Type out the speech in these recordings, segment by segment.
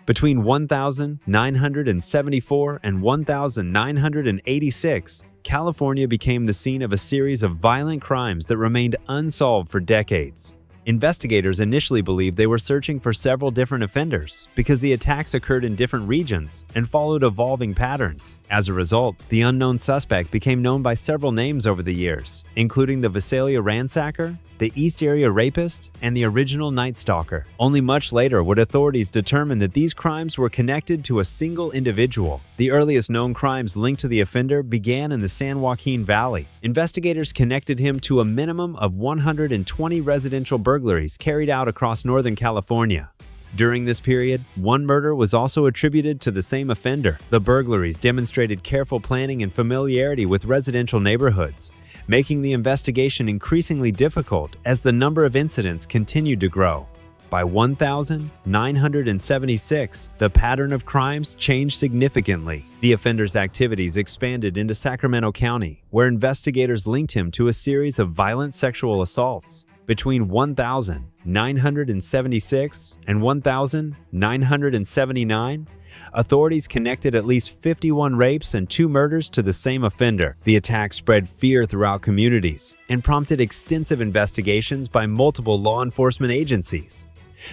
Between 1974 and 1986, California became the scene of a series of violent crimes that remained unsolved for decades. Investigators initially believed they were searching for several different offenders because the attacks occurred in different regions and followed evolving patterns. As a result, the unknown suspect became known by several names over the years, including the Visalia ransacker, the East Area rapist, and the original Night Stalker. Only much later would authorities determine that these crimes were connected to a single individual. The earliest known crimes linked to the offender began in the San Joaquin Valley. Investigators connected him to a minimum of 120 residential burglaries carried out across Northern California. During this period, one murder was also attributed to the same offender. The burglaries demonstrated careful planning and familiarity with residential neighborhoods, making the investigation increasingly difficult as the number of incidents continued to grow. By 1976, the pattern of crimes changed significantly. The offender's activities expanded into Sacramento County, where investigators linked him to a series of violent sexual assaults. Between 1976 and 1979, authorities connected at least 51 rapes and 2 murders to the same offender. The attack spread fear throughout communities and prompted extensive investigations by multiple law enforcement agencies.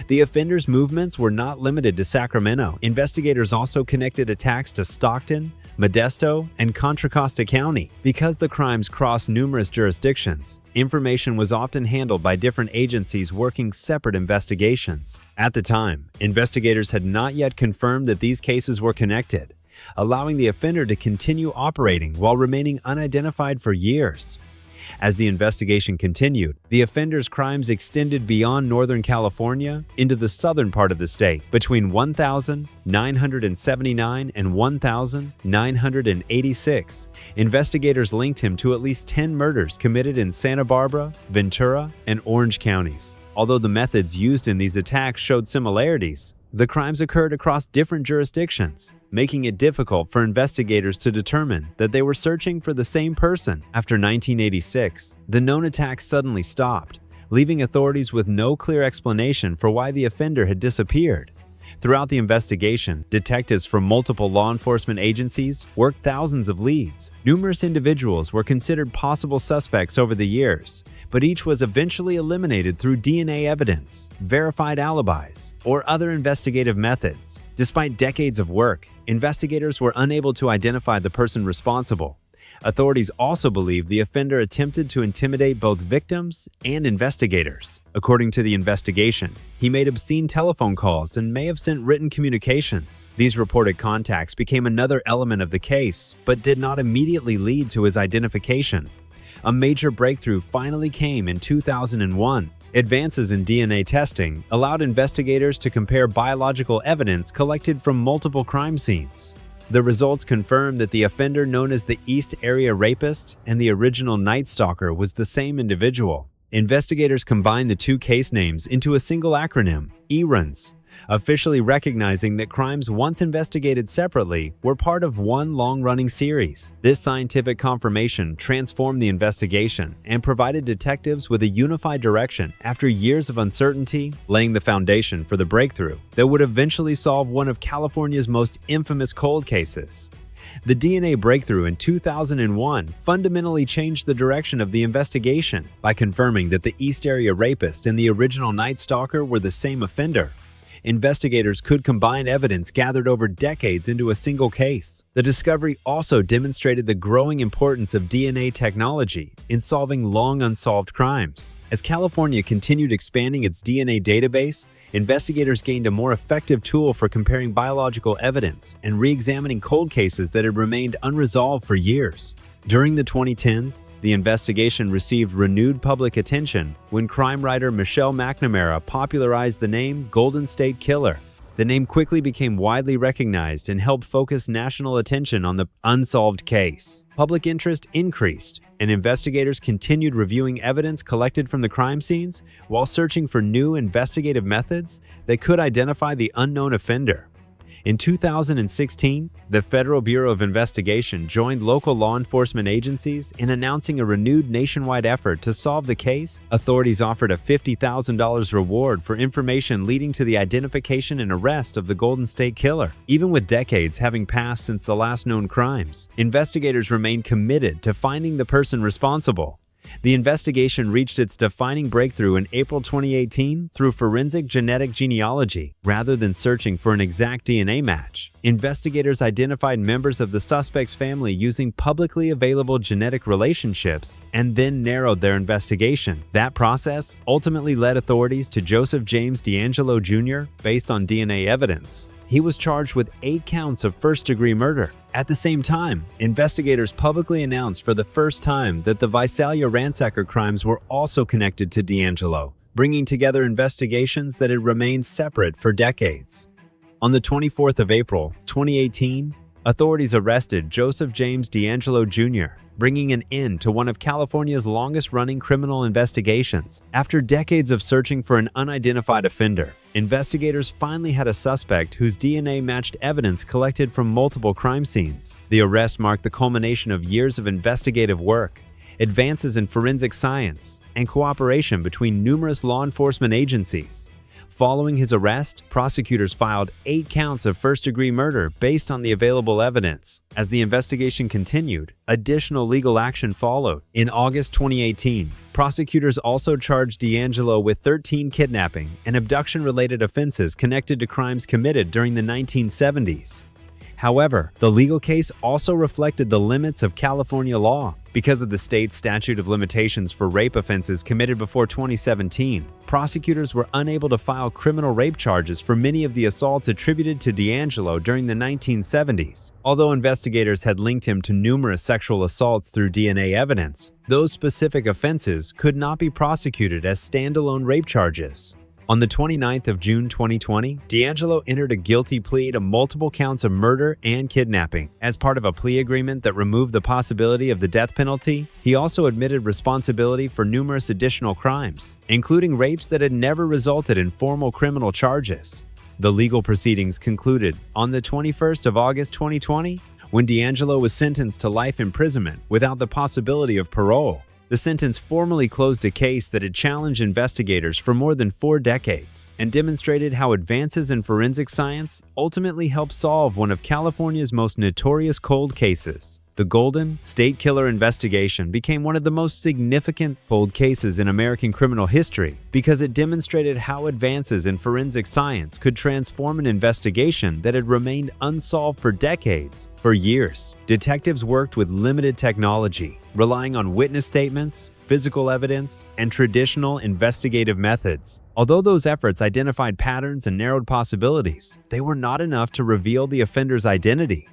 The offender's movements were not limited to Sacramento. Investigators also connected attacks to Stockton, Modesto, and Contra Costa County. Because the crimes crossed numerous jurisdictions, information was often handled by different agencies working separate investigations. At the time, investigators had not yet confirmed that these cases were connected, allowing the offender to continue operating while remaining unidentified for years. As the investigation continued, the offender's crimes extended beyond Northern California into the southern part of the state. Between 1979 and 1986, investigators linked him to at least 10 murders committed in Santa Barbara, Ventura, and Orange counties. Although the methods used in these attacks showed similarities, the crimes occurred across different jurisdictions, making it difficult for investigators to determine that they were searching for the same person. After 1986, the known attacks suddenly stopped, leaving authorities with no clear explanation for why the offender had disappeared. Throughout the investigation, detectives from multiple law enforcement agencies worked thousands of leads. Numerous individuals were considered possible suspects over the years, but each was eventually eliminated through DNA evidence, verified alibis, or other investigative methods. Despite decades of work, investigators were unable to identify the person responsible. Authorities also believe the offender attempted to intimidate both victims and investigators. According to the investigation, he made obscene telephone calls and may have sent written communications. These reported contacts became another element of the case, but did not immediately lead to his identification. A major breakthrough finally came in 2001. Advances in DNA testing allowed investigators to compare biological evidence collected from multiple crime scenes. The results confirmed that the offender known as the East Area Rapist and the original Night Stalker was the same individual. Investigators combined the two case names into a single acronym, ERINS, officially recognizing that crimes once investigated separately were part of one long-running series. This scientific confirmation transformed the investigation and provided detectives with a unified direction after years of uncertainty, laying the foundation for the breakthrough that would eventually solve one of California's most infamous cold cases. The DNA breakthrough in 2001 fundamentally changed the direction of the investigation by confirming that the East Area Rapist and the original Night Stalker were the same offender. Investigators could combine evidence gathered over decades into a single case. The discovery also demonstrated the growing importance of DNA technology in solving long unsolved crimes. As California continued expanding its DNA database, investigators gained a more effective tool for comparing biological evidence and re-examining cold cases that had remained unresolved for years. During the 2010s, the investigation received renewed public attention when crime writer Michelle McNamara popularized the name Golden State Killer. The name quickly became widely recognized and helped focus national attention on the unsolved case. Public interest increased, and investigators continued reviewing evidence collected from the crime scenes while searching for new investigative methods that could identify the unknown offender. In 2016, the Federal Bureau of Investigation joined local law enforcement agencies in announcing a renewed nationwide effort to solve the case. Authorities offered a $50,000 reward for information leading to the identification and arrest of the Golden State Killer. Even with decades having passed since the last known crimes, investigators remain committed to finding the person responsible. The investigation reached its defining breakthrough in April 2018 through forensic genetic genealogy. Rather than searching for an exact DNA match, investigators identified members of the suspect's family using publicly available genetic relationships and then narrowed their investigation. That process ultimately led authorities to Joseph James DeAngelo Jr. based on DNA evidence. He was charged with 8 counts of first-degree murder. At the same time, investigators publicly announced for the first time that the Visalia ransacker crimes were also connected to DeAngelo, bringing together investigations that had remained separate for decades. On the 24th of April, 2018, authorities arrested Joseph James DeAngelo Jr., bringing an end to one of California's longest-running criminal investigations. After decades of searching for an unidentified offender, investigators finally had a suspect whose DNA matched evidence collected from multiple crime scenes. The arrest marked the culmination of years of investigative work, advances in forensic science, and cooperation between numerous law enforcement agencies. Following his arrest, prosecutors filed 8 counts of first-degree murder based on the available evidence. As the investigation continued, additional legal action followed. In August 2018, prosecutors also charged DeAngelo with 13 kidnapping and abduction-related offenses connected to crimes committed during the 1970s. However, the legal case also reflected the limits of California law. Because of the state's statute of limitations for rape offenses committed before 2017, prosecutors were unable to file criminal rape charges for many of the assaults attributed to DeAngelo during the 1970s. Although investigators had linked him to numerous sexual assaults through DNA evidence, those specific offenses could not be prosecuted as standalone rape charges. On the 29th of June 2020, DeAngelo entered a guilty plea to multiple counts of murder and kidnapping. As part of a plea agreement that removed the possibility of the death penalty, he also admitted responsibility for numerous additional crimes, including rapes that had never resulted in formal criminal charges. The legal proceedings concluded on the 21st of August 2020, when DeAngelo was sentenced to life imprisonment without the possibility of parole. The sentence formally closed a case that had challenged investigators for more than 4 decades and demonstrated how advances in forensic science ultimately helped solve one of California's most notorious cold cases. The Golden State Killer investigation became one of the most significant cold cases in American criminal history because it demonstrated how advances in forensic science could transform an investigation that had remained unsolved for decades. For years, detectives worked with limited technology, relying on witness statements, physical evidence, and traditional investigative methods. Although those efforts identified patterns and narrowed possibilities, they were not enough to reveal the offender's identity.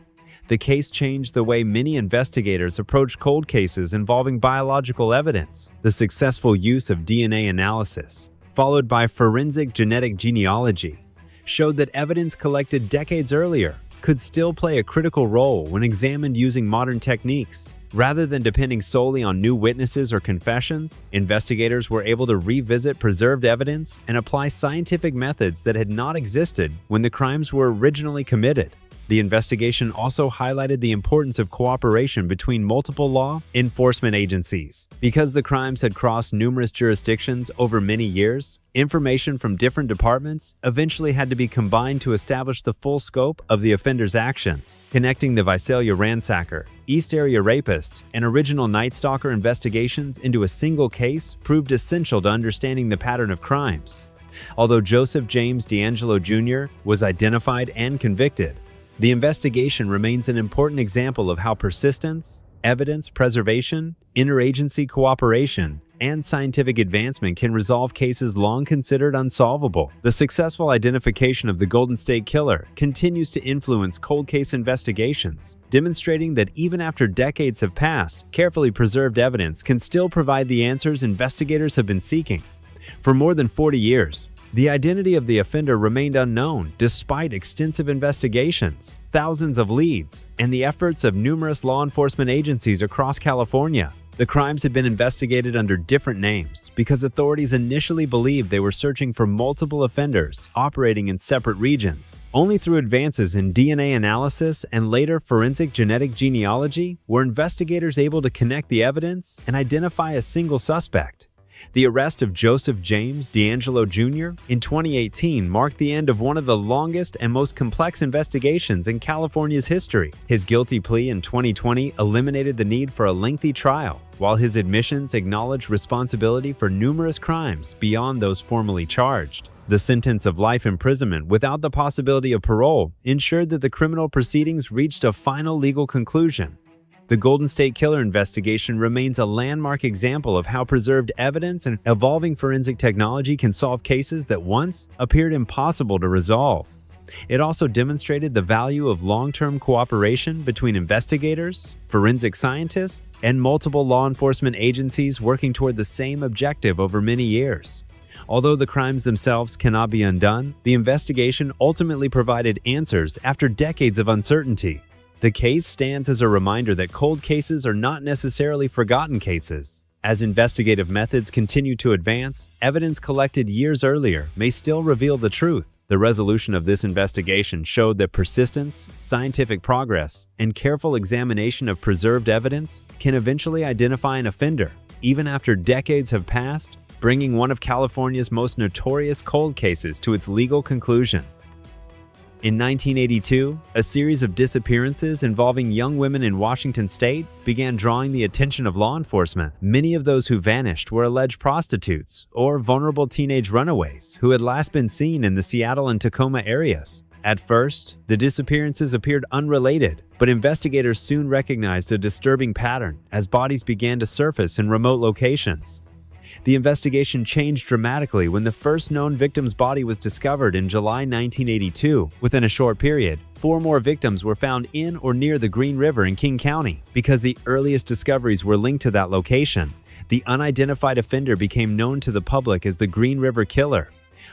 The case changed the way many investigators approach cold cases involving biological evidence. The successful use of DNA analysis, followed by forensic genetic genealogy, showed that evidence collected decades earlier could still play a critical role when examined using modern techniques. Rather than depending solely on new witnesses or confessions, investigators were able to revisit preserved evidence and apply scientific methods that had not existed when the crimes were originally committed. The investigation also highlighted the importance of cooperation between multiple law enforcement agencies. Because the crimes had crossed numerous jurisdictions over many years, information from different departments eventually had to be combined to establish the full scope of the offender's actions. Connecting the Visalia ransacker, East Area rapist, and original Night Stalker investigations into a single case proved essential to understanding the pattern of crimes. Although Joseph James DeAngelo Jr. was identified and convicted, the investigation remains an important example of how persistence, evidence preservation, interagency cooperation, and scientific advancement can resolve cases long considered unsolvable. The successful identification of the Golden State Killer continues to influence cold case investigations, demonstrating that even after decades have passed, carefully preserved evidence can still provide the answers investigators have been seeking. For more than 40 years, the identity of the offender remained unknown despite extensive investigations, thousands of leads, and the efforts of numerous law enforcement agencies across California. The crimes had been investigated under different names because authorities initially believed they were searching for multiple offenders operating in separate regions. Only through advances in DNA analysis and later forensic genetic genealogy were investigators able to connect the evidence and identify a single suspect. The arrest of Joseph James DeAngelo Jr. in 2018 marked the end of one of the longest and most complex investigations in California's history. His guilty plea in 2020 eliminated the need for a lengthy trial, while his admissions acknowledged responsibility for numerous crimes beyond those formally charged. The sentence of life imprisonment without the possibility of parole ensured that the criminal proceedings reached a final legal conclusion. The Golden State Killer investigation remains a landmark example of how preserved evidence and evolving forensic technology can solve cases that once appeared impossible to resolve. It also demonstrated the value of long-term cooperation between investigators, forensic scientists, and multiple law enforcement agencies working toward the same objective over many years. Although the crimes themselves cannot be undone, the investigation ultimately provided answers after decades of uncertainty. The case stands as a reminder that cold cases are not necessarily forgotten cases. As investigative methods continue to advance, evidence collected years earlier may still reveal the truth. The resolution of this investigation showed that persistence, scientific progress, and careful examination of preserved evidence can eventually identify an offender, even after decades have passed, bringing one of California's most notorious cold cases to its legal conclusion. In 1982, a series of disappearances involving young women in Washington state began drawing the attention of law enforcement. Many of those who vanished were alleged prostitutes or vulnerable teenage runaways who had last been seen in the Seattle and Tacoma areas. At first, the disappearances appeared unrelated, but investigators soon recognized a disturbing pattern as bodies began to surface in remote locations. The investigation changed dramatically when the first known victim's body was discovered in July 1982. Within a short period, 4 more victims were found in or near the Green River in King County. Because the earliest discoveries were linked to that location, the unidentified offender became known to the public as the Green River Killer.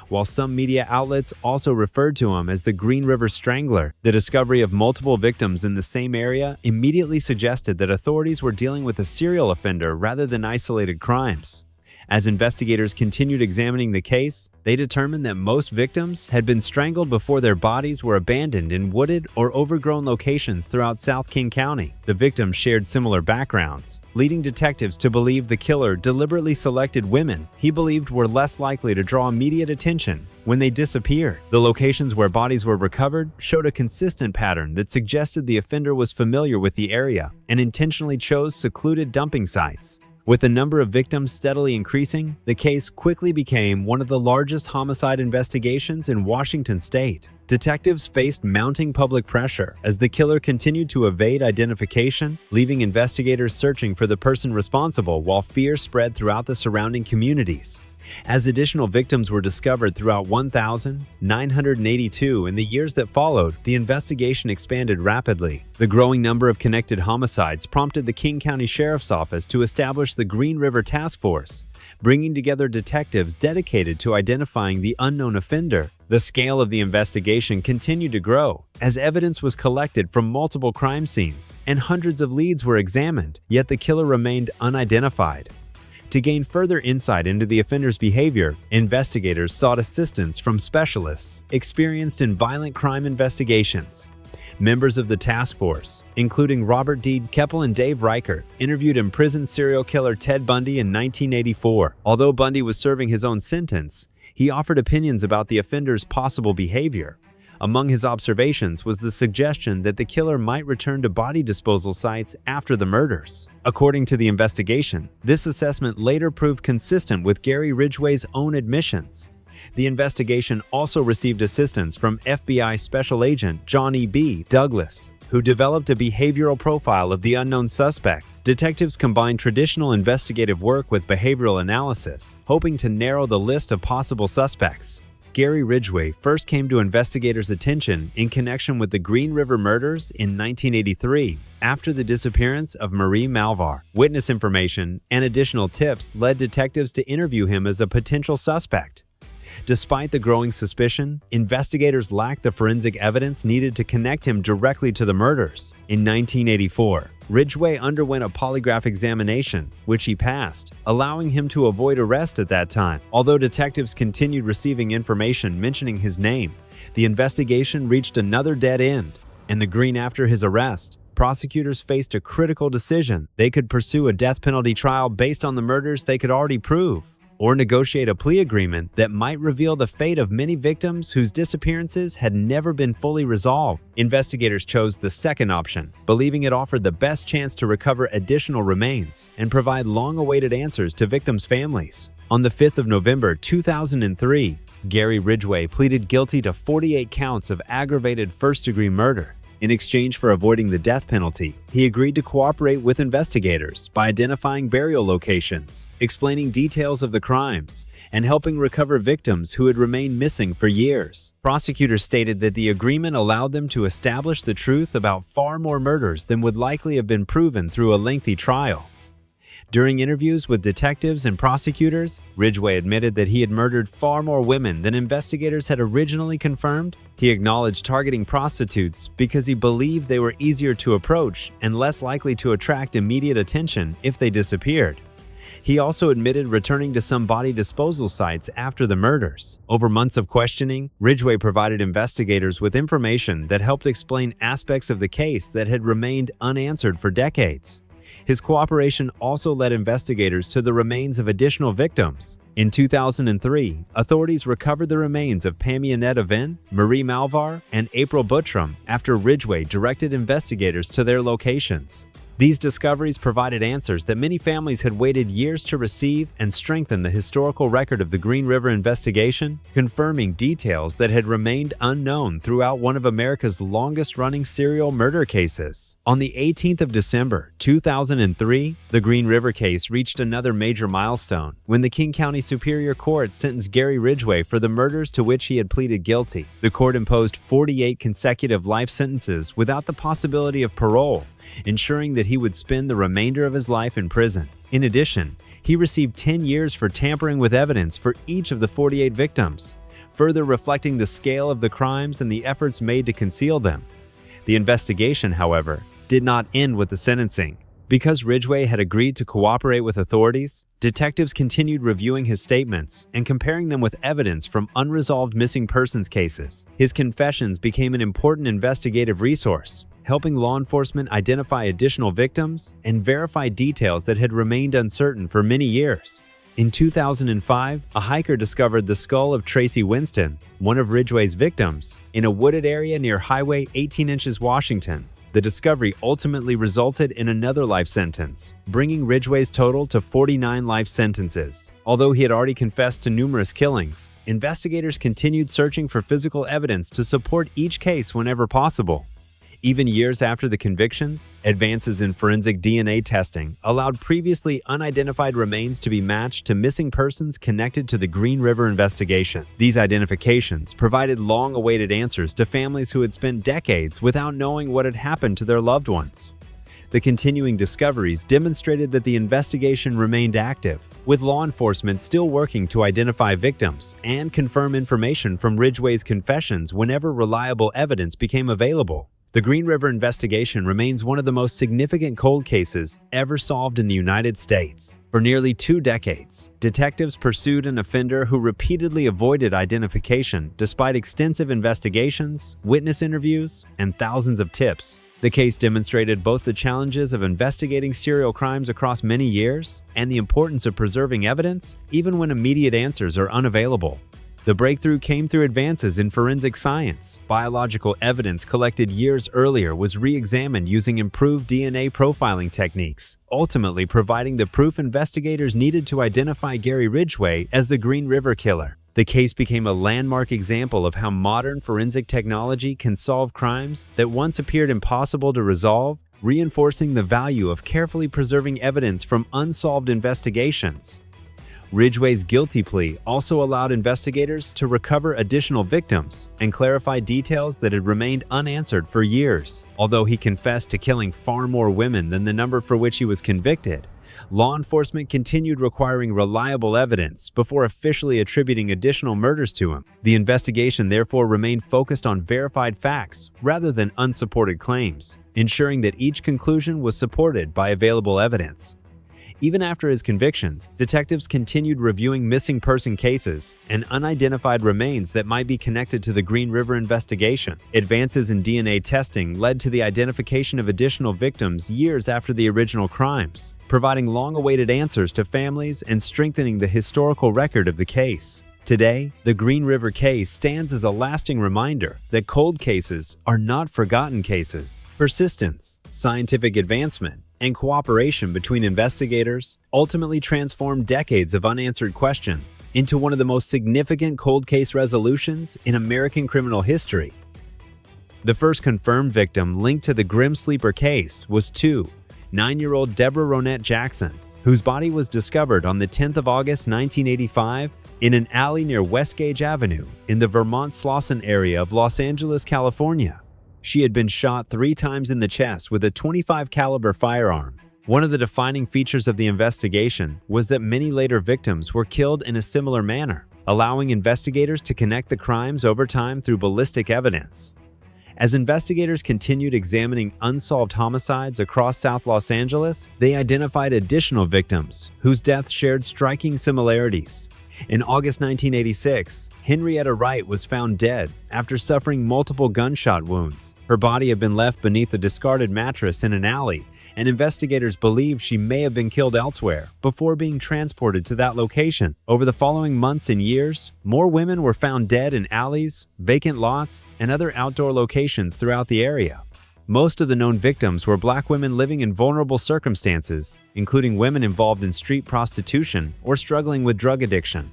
While some media outlets also referred to him as the Green River Strangler, the discovery of multiple victims in the same area immediately suggested that authorities were dealing with a serial offender rather than isolated crimes. As investigators continued examining the case, they determined that most victims had been strangled before their bodies were abandoned in wooded or overgrown locations throughout South King County. The victims shared similar backgrounds, leading detectives to believe the killer deliberately selected women he believed were less likely to draw immediate attention when they disappeared. The locations where bodies were recovered showed a consistent pattern that suggested the offender was familiar with the area and intentionally chose secluded dumping sites. With the number of victims steadily increasing, the case quickly became one of the largest homicide investigations in Washington state. Detectives faced mounting public pressure as the killer continued to evade identification, leaving investigators searching for the person responsible while fear spread throughout the surrounding communities. As additional victims were discovered throughout 1,982 in the years that followed, the investigation expanded rapidly. The growing number of connected homicides prompted the King County Sheriff's Office to establish the Green River Task Force, bringing together detectives dedicated to identifying the unknown offender. The scale of the investigation continued to grow as evidence was collected from multiple crime scenes and hundreds of leads were examined, yet the killer remained unidentified. To gain further insight into the offender's behavior, investigators sought assistance from specialists experienced in violent crime investigations. Members of the task force, including Robert D. Keppel and Dave Reichert, interviewed imprisoned serial killer Ted Bundy in 1984. Although Bundy was serving his own sentence, he offered opinions about the offender's possible behavior. Among his observations was the suggestion that the killer might return to body disposal sites after the murders. According to the investigation, this assessment later proved consistent with Gary Ridgway's own admissions. The investigation also received assistance from FBI Special Agent John E.B. Douglas, who developed a behavioral profile of the unknown suspect. Detectives combined traditional investigative work with behavioral analysis, hoping to narrow the list of possible suspects. Gary Ridgway first came to investigators' attention in connection with the Green River murders in 1983, after the disappearance of Marie Malvar. Witness information and additional tips led detectives to interview him as a potential suspect. Despite the growing suspicion, investigators lacked the forensic evidence needed to connect him directly to the murders. In 1984, Ridgway underwent a polygraph examination, which he passed, allowing him to avoid arrest at that time. Although detectives continued receiving information mentioning his name, the investigation reached another dead end. In the green after his arrest, prosecutors faced a critical decision. They could pursue a death penalty trial based on the murders they could already prove, or negotiate a plea agreement that might reveal the fate of many victims whose disappearances had never been fully resolved. Investigators chose the second option, believing it offered the best chance to recover additional remains and provide long-awaited answers to victims' families. On the 5th of November 2003, Gary Ridgway pleaded guilty to 48 counts of aggravated first-degree murder. In exchange for avoiding the death penalty, he agreed to cooperate with investigators by identifying burial locations, explaining details of the crimes, and helping recover victims who had remained missing for years. Prosecutors stated that the agreement allowed them to establish the truth about far more murders than would likely have been proven through a lengthy trial. During interviews with detectives and prosecutors, Ridgway admitted that he had murdered far more women than investigators had originally confirmed. He acknowledged targeting prostitutes because he believed they were easier to approach and less likely to attract immediate attention if they disappeared. He also admitted returning to some body disposal sites after the murders. Over months of questioning, Ridgway provided investigators with information that helped explain aspects of the case that had remained unanswered for decades. His cooperation also led investigators to the remains of additional victims. In 2003, authorities recovered the remains of Pamianetta Venn, Marie Malvar, and April Buttram after Ridgway directed investigators to their locations. These discoveries provided answers that many families had waited years to receive and strengthened the historical record of the Green River investigation, confirming details that had remained unknown throughout one of America's longest-running serial murder cases. On the 18th of December, 2003, the Green River case reached another major milestone when the King County Superior Court sentenced Gary Ridgway for the murders to which he had pleaded guilty. The court imposed 48 consecutive life sentences without the possibility of parole, ensuring that he would spend the remainder of his life in prison. In addition, he received 10 years for tampering with evidence for each of the 48 victims, further reflecting the scale of the crimes and the efforts made to conceal them. The investigation, however, did not end with the sentencing. Because Ridgway had agreed to cooperate with authorities, detectives continued reviewing his statements and comparing them with evidence from unresolved missing persons cases. His confessions became an important investigative resource, helping law enforcement identify additional victims and verify details that had remained uncertain for many years. In 2005, a hiker discovered the skull of Tracy Winston, one of Ridgway's victims, in a wooded area near Highway 18 Inches, Washington. The discovery ultimately resulted in another life sentence, bringing Ridgway's total to 49 life sentences. Although he had already confessed to numerous killings, investigators continued searching for physical evidence to support each case whenever possible. Even years after the convictions, advances in forensic DNA testing allowed previously unidentified remains to be matched to missing persons connected to the Green River investigation. These identifications provided long-awaited answers to families who had spent decades without knowing what had happened to their loved ones. The continuing discoveries demonstrated that the investigation remained active, with law enforcement still working to identify victims and confirm information from Ridgway's confessions whenever reliable evidence became available. The Green River investigation remains one of the most significant cold cases ever solved in the United States. For nearly 2 decades, detectives pursued an offender who repeatedly avoided identification despite extensive investigations, witness interviews, and thousands of tips. The case demonstrated both the challenges of investigating serial crimes across many years and the importance of preserving evidence even when immediate answers are unavailable. The breakthrough came through advances in forensic science. Biological evidence collected years earlier was re-examined using improved DNA profiling techniques, ultimately providing the proof investigators needed to identify Gary Ridgway as the Green River killer. The case became a landmark example of how modern forensic technology can solve crimes that once appeared impossible to resolve, reinforcing the value of carefully preserving evidence from unsolved investigations. Ridgway's guilty plea also allowed investigators to recover additional victims and clarify details that had remained unanswered for years. Although he confessed to killing far more women than the number for which he was convicted, Law enforcement continued requiring reliable evidence before officially attributing additional murders to him. The investigation therefore remained focused on verified facts rather than unsupported claims, ensuring that each conclusion was supported by available evidence. Even after his convictions, detectives continued reviewing missing person cases and unidentified remains that might be connected to the Green River investigation. Advances in DNA testing led to the identification of additional victims years after the original crimes, providing long-awaited answers to families and strengthening the historical record of the case. Today, the Green River case stands as a lasting reminder that cold cases are not forgotten cases. Persistence, scientific advancement, and cooperation between investigators ultimately transformed decades of unanswered questions into one of the most significant cold case resolutions in American criminal history. The first confirmed victim linked to the Grim Sleeper case was 9-year-old Deborah Ronette Jackson, whose body was discovered on the 10th of August 1985 in an alley near West Gage Avenue in the Vermont Slauson area of Los Angeles, California. She had been shot 3 times in the chest with a .25 caliber firearm. One of the defining features of the investigation was that many later victims were killed in a similar manner, allowing investigators to connect the crimes over time through ballistic evidence. As investigators continued examining unsolved homicides across South Los Angeles, they identified additional victims whose deaths shared striking similarities. In August 1986, Henrietta Wright was found dead after suffering multiple gunshot wounds. Her body had been left beneath a discarded mattress in an alley, and investigators believe she may have been killed elsewhere before being transported to that location. Over the following months and years, more women were found dead in alleys, vacant lots, and other outdoor locations throughout the area. Most of the known victims were Black women living in vulnerable circumstances, including women involved in street prostitution or struggling with drug addiction.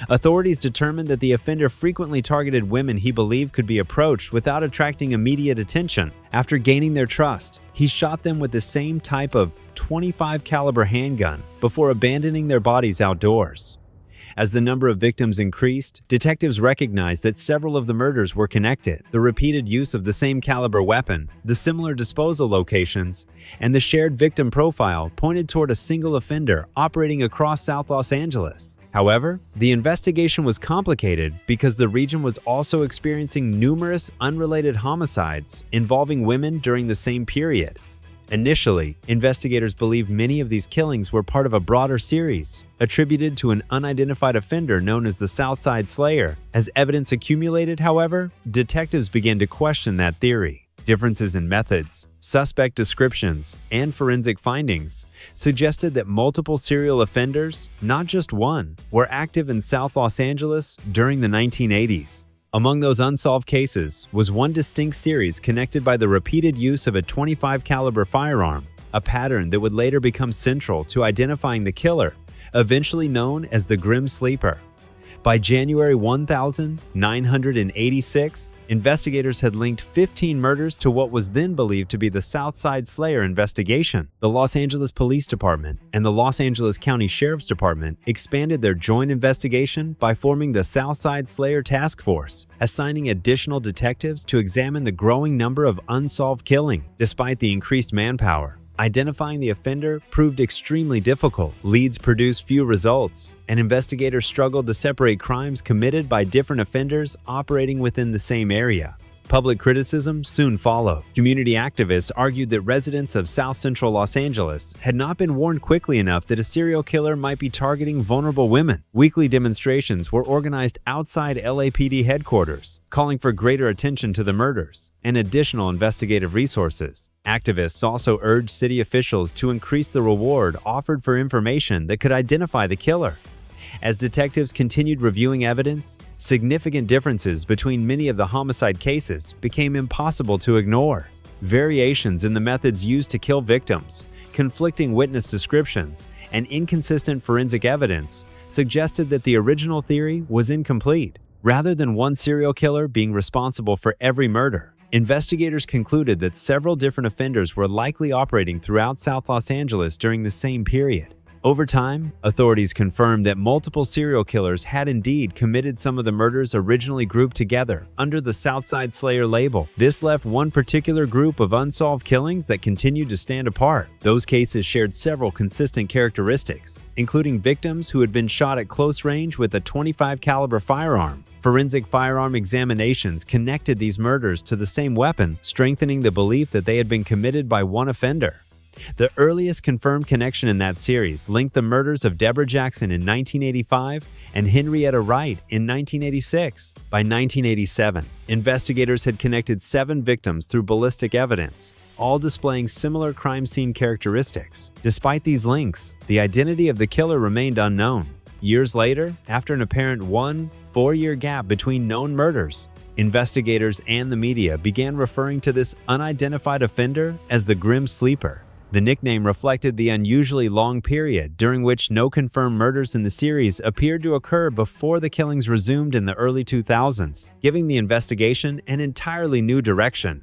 Authorities determined that the offender frequently targeted women he believed could be approached without attracting immediate attention. After gaining their trust, he shot them with the same type of .25 caliber handgun before abandoning their bodies outdoors. As the number of victims increased, detectives recognized that several of the murders were connected. The repeated use of the same caliber weapon, the similar disposal locations, and the shared victim profile pointed toward a single offender operating across South Los Angeles. However, the investigation was complicated because the region was also experiencing numerous unrelated homicides involving women during the same period. Initially, investigators believed many of these killings were part of a broader series, attributed to an unidentified offender known as the Southside Slayer. As evidence accumulated, however, detectives began to question that theory. Differences in methods, suspect descriptions, and forensic findings suggested that multiple serial offenders, not just one, were active in South Los Angeles during the 1980s. Among those unsolved cases was one distinct series connected by the repeated use of a .25 caliber firearm, a pattern that would later become central to identifying the killer, eventually known as the Grim Sleeper. By January 1986, investigators had linked 15 murders to what was then believed to be the Southside Slayer investigation. The Los Angeles Police Department and the Los Angeles County Sheriff's Department expanded their joint investigation by forming the Southside Slayer Task Force, assigning additional detectives to examine the growing number of unsolved killings. Despite the increased manpower, identifying the offender proved extremely difficult. Leads produced few results, and investigators struggled to separate crimes committed by different offenders operating within the same area. Public criticism soon followed. Community activists argued that residents of South Central Los Angeles had not been warned quickly enough that a serial killer might be targeting vulnerable women. Weekly demonstrations were organized outside LAPD headquarters, calling for greater attention to the murders and additional investigative resources. Activists also urged city officials to increase the reward offered for information that could identify the killer. As detectives continued reviewing evidence, significant differences between many of the homicide cases became impossible to ignore. Variations in the methods used to kill victims, conflicting witness descriptions, and inconsistent forensic evidence suggested that the original theory was incomplete. Rather than one serial killer being responsible for every murder, investigators concluded that several different offenders were likely operating throughout South Los Angeles during the same period. Over time, authorities confirmed that multiple serial killers had indeed committed some of the murders originally grouped together under the Southside Slayer label. This left one particular group of unsolved killings that continued to stand apart. Those cases shared several consistent characteristics, including victims who had been shot at close range with a .25 caliber firearm. Forensic firearm examinations connected these murders to the same weapon, strengthening the belief that they had been committed by one offender. The earliest confirmed connection in that series linked the murders of Deborah Jackson in 1985 and Henrietta Wright in 1986. By 1987, investigators had connected 7 victims through ballistic evidence, all displaying similar crime scene characteristics. Despite these links, the identity of the killer remained unknown. Years later, after an apparent 4-year gap between known murders, investigators and the media began referring to this unidentified offender as the Grim Sleeper. The nickname reflected the unusually long period during which no confirmed murders in the series appeared to occur before the killings resumed in the early 2000s, giving the investigation an entirely new direction.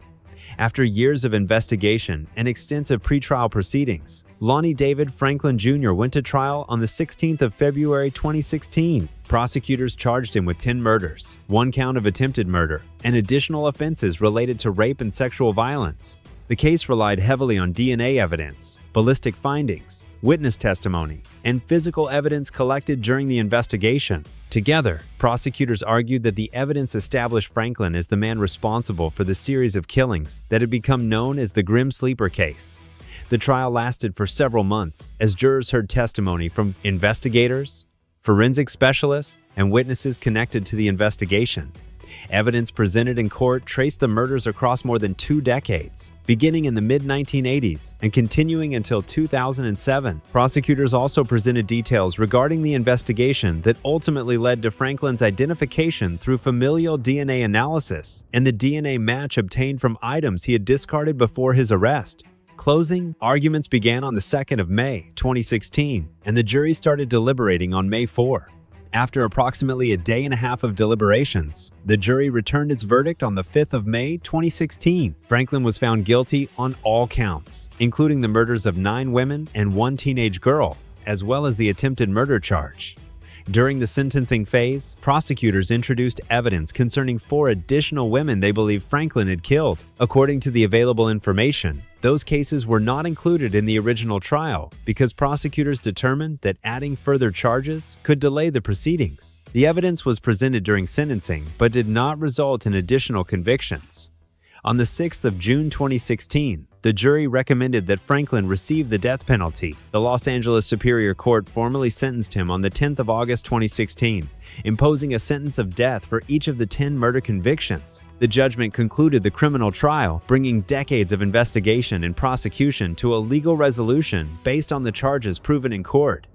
After years of investigation and extensive pretrial proceedings, Lonnie David Franklin Jr. went to trial on the 16th of February 2016. Prosecutors charged him with 10 murders, 1 count of attempted murder, and additional offenses related to rape and sexual violence. The case relied heavily on DNA evidence, ballistic findings, witness testimony, and physical evidence collected during the investigation. Together, prosecutors argued that the evidence established Franklin as the man responsible for the series of killings that had become known as the Grim Sleeper case. The trial lasted for several months as jurors heard testimony from investigators, forensic specialists, and witnesses connected to the investigation. Evidence presented in court traced the murders across more than 2 decades, beginning in the mid-1980s and continuing until 2007. Prosecutors also presented details regarding the investigation that ultimately led to Franklin's identification through familial DNA analysis and the DNA match obtained from items he had discarded before his arrest. Closing arguments began on the 2nd of May, 2016, and the jury started deliberating on May 4. After approximately a day and a half of deliberations, the jury returned its verdict on the 5th of May, 2016. Franklin was found guilty on all counts, including the murders of 9 women and 1 teenage girl, as well as the attempted murder charge. During the sentencing phase, prosecutors introduced evidence concerning 4 additional women they believe Franklin had killed. According to the available information, those cases were not included in the original trial because prosecutors determined that adding further charges could delay the proceedings. The evidence was presented during sentencing but did not result in additional convictions. On the 6th of June 2016, the jury recommended that Franklin receive the death penalty. The Los Angeles Superior Court formally sentenced him on the 10th of August 2016, imposing a sentence of death for each of the 10 murder convictions. The judgment concluded the criminal trial, bringing decades of investigation and prosecution to a legal resolution based on the charges proven in court.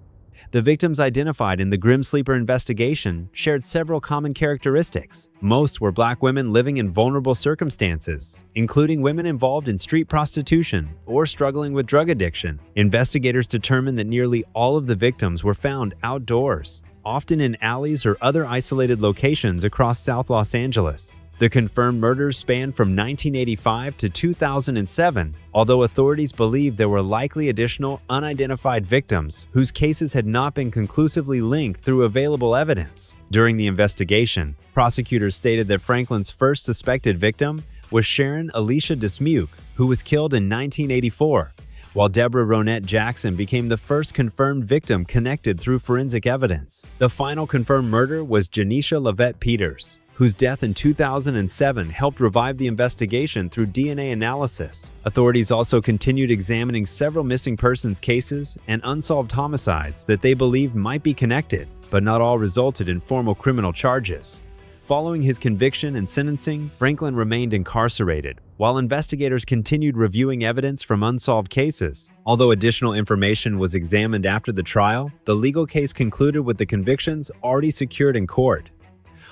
The victims identified in the Grim Sleeper investigation shared several common characteristics. Most were Black women living in vulnerable circumstances, including women involved in street prostitution or struggling with drug addiction. Investigators determined that nearly all of the victims were found outdoors, often in alleys or other isolated locations across South Los Angeles. The confirmed murders spanned from 1985 to 2007, although authorities believed there were likely additional unidentified victims whose cases had not been conclusively linked through available evidence. During the investigation, prosecutors stated that Franklin's first suspected victim was Sharon Alicia Dismuke, who was killed in 1984, while Deborah Ronette Jackson became the first confirmed victim connected through forensic evidence. The final confirmed murder was Janisha Lavette Peters, whose death in 2007 helped revive the investigation through DNA analysis. Authorities also continued examining several missing persons cases and unsolved homicides that they believed might be connected, but not all resulted in formal criminal charges. Following his conviction and sentencing, Franklin remained incarcerated, while investigators continued reviewing evidence from unsolved cases. Although additional information was examined after the trial, the legal case concluded with the convictions already secured in court.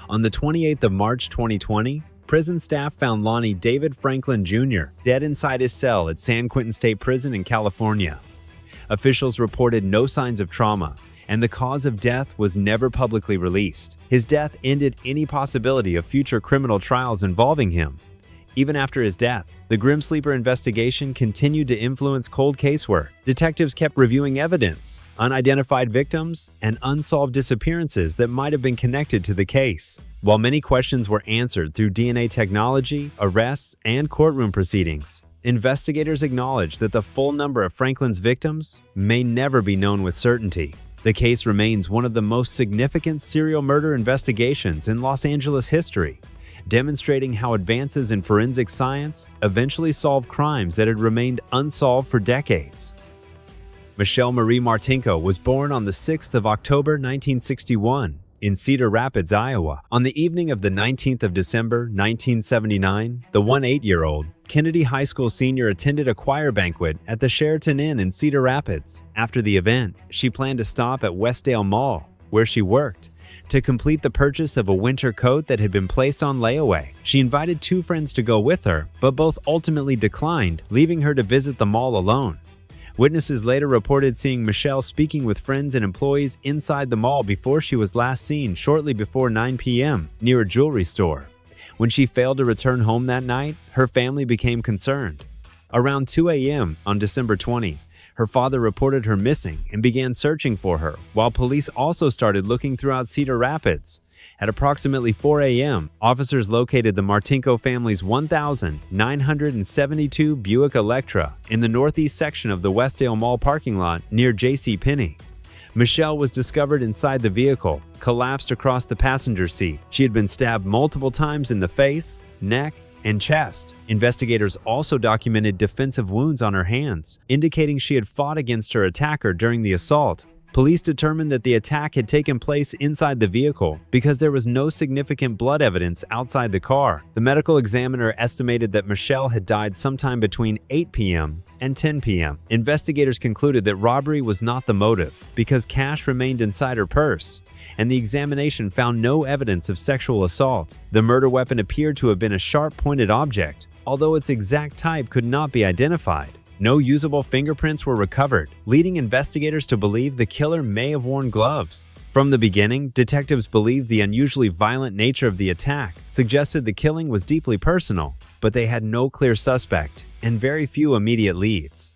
On the 28th of March 2020, prison staff found Lonnie David Franklin Jr. dead inside his cell at San Quentin State Prison in California. Officials reported no signs of trauma, and the cause of death was never publicly released. His death ended any possibility of future criminal trials involving him. Even after his death, The Grim Sleeper investigation continued to influence cold case work. Detectives kept reviewing evidence, unidentified victims, and unsolved disappearances that might have been connected to the case. While many questions were answered through DNA technology, arrests, and courtroom proceedings, investigators acknowledged that the full number of Franklin's victims may never be known with certainty. The case remains one of the most significant serial murder investigations in Los Angeles history, demonstrating how advances in forensic science eventually solved crimes that had remained unsolved for decades. Michelle Marie Martinko was born on the 6th of October 1961 in Cedar Rapids, Iowa. On the evening of the 19th of December 1979, the 18-year-old Kennedy High School senior attended a choir banquet at the Sheraton Inn in Cedar Rapids. After the event, she planned to stop at Westdale Mall, where she worked, to complete the purchase of a winter coat that had been placed on layaway. She invited two friends to go with her, but both ultimately declined, leaving her to visit the mall alone. Witnesses later reported seeing Michelle speaking with friends and employees inside the mall before she was last seen shortly before 9 p.m. near a jewelry store. When she failed to return home that night, her family became concerned. Around 2 a.m. on December 20, her father reported her missing and began searching for her, while police also started looking throughout Cedar Rapids. At approximately 4 a.m., officers located the Martinko family's 1972 Buick Electra in the northeast section of the Westdale Mall parking lot near J.C. Penney. Michelle was discovered inside the vehicle, collapsed across the passenger seat. She had been stabbed multiple times in the face, neck, and chest. Investigators also documented defensive wounds on her hands, indicating she had fought against her attacker during the assault. Police determined that the attack had taken place inside the vehicle because there was no significant blood evidence outside the car. The medical examiner estimated that Michelle had died sometime between 8 p.m. and 10 p.m. Investigators concluded that robbery was not the motive because cash remained inside her purse, and the examination found no evidence of sexual assault. The murder weapon appeared to have been a sharp-pointed object, although its exact type could not be identified. No usable fingerprints were recovered, leading investigators to believe the killer may have worn gloves. From the beginning, detectives believed the unusually violent nature of the attack suggested the killing was deeply personal, but they had no clear suspect and very few immediate leads.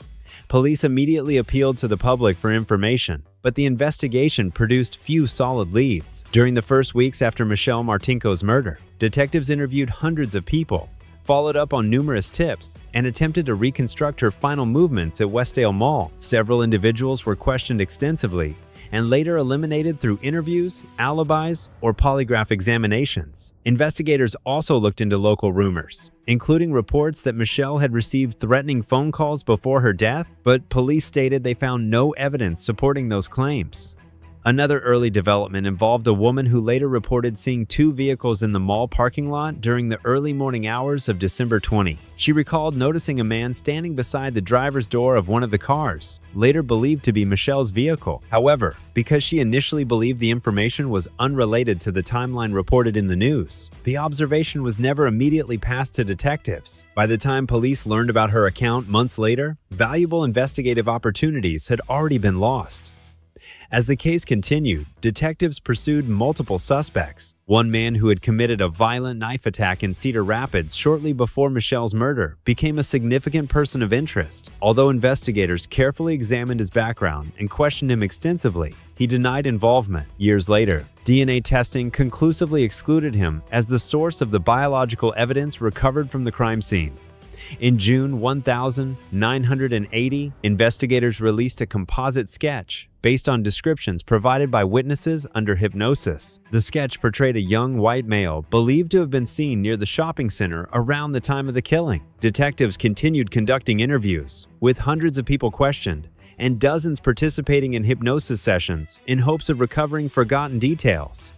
Police immediately appealed to the public for information, but the investigation produced few solid leads. During the first weeks after Michelle Martinko's murder, detectives interviewed hundreds of people, followed up on numerous tips, and attempted to reconstruct her final movements at Westdale Mall. Several individuals were questioned extensively and later eliminated through interviews, alibis, or polygraph examinations. Investigators also looked into local rumors, including reports that Michelle had received threatening phone calls before her death, but police stated they found no evidence supporting those claims. Another early development involved a woman who later reported seeing two vehicles in the mall parking lot during the early morning hours of December 20. She recalled noticing a man standing beside the driver's door of one of the cars, later believed to be Michelle's vehicle. However, because she initially believed the information was unrelated to the timeline reported in the news, the observation was never immediately passed to detectives. By the time police learned about her account months later, valuable investigative opportunities had already been lost. As the case continued, detectives pursued multiple suspects. One man who had committed a violent knife attack in Cedar Rapids shortly before Michelle's murder became a significant person of interest. Although investigators carefully examined his background and questioned him extensively, he denied involvement. Years later, DNA testing conclusively excluded him as the source of the biological evidence recovered from the crime scene. In June 1980, investigators released a composite sketch based on descriptions provided by witnesses under hypnosis. The sketch portrayed a young white male believed to have been seen near the shopping center around the time of the killing. Detectives continued conducting interviews, with hundreds of people questioned and dozens participating in hypnosis sessions in hopes of recovering forgotten details.